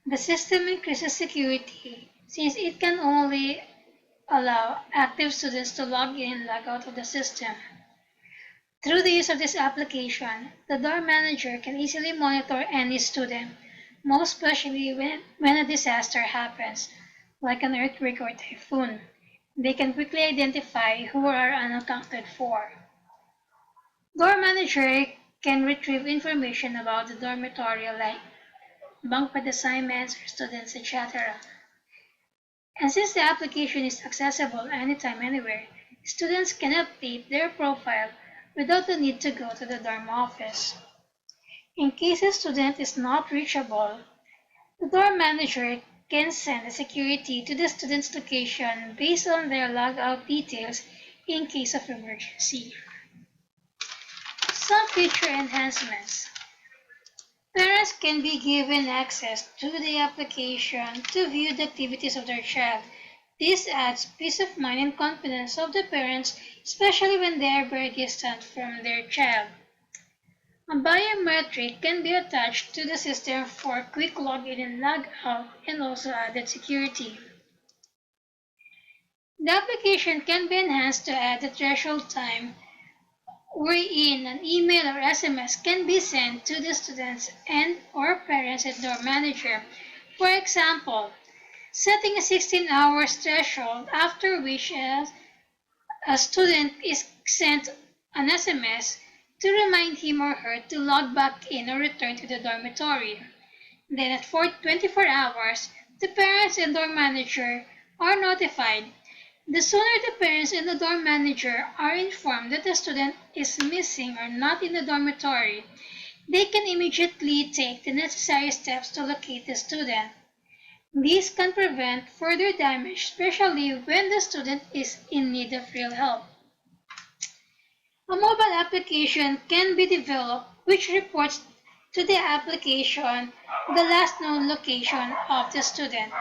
The system increases security since it can only allow active students to log in and log out of the system. Through the use of this application, the dorm manager can easily monitor any student, most especially when a disaster happens, like an earthquake or typhoon. They can quickly identify who are unaccounted for. Dorm manager can retrieve information about the dormitory like bunk bed assignments for students, etc. And since the application is accessible anytime, anywhere, students can update their profile without the need to go to the dorm office. In case a student is not reachable, the dorm manager can send a security to the student's location based on their logout details in case of emergency. Some feature enhancements. Parents can be given access to the application to view the activities of their child. This adds peace of mind and confidence of the parents, especially when they are very distant from their child. A biometric can be attached to the system for quick login and logout and also added security. The application can be enhanced to add a threshold time wherein an email or SMS can be sent to the students and or parents and dorm manager. For example, setting a 16 hours threshold after which a student is sent an SMS to remind him or her to log back in or return to the dormitory. Then at 24 hours, the parents and dorm manager are notified. The sooner the parents and the dorm manager are informed that the student is missing or not in the dormitory, they can immediately take the necessary steps to locate the student. This can prevent further damage, especially when the student is in need of real help. A mobile application can be developed which reports to the application the last known location of the student.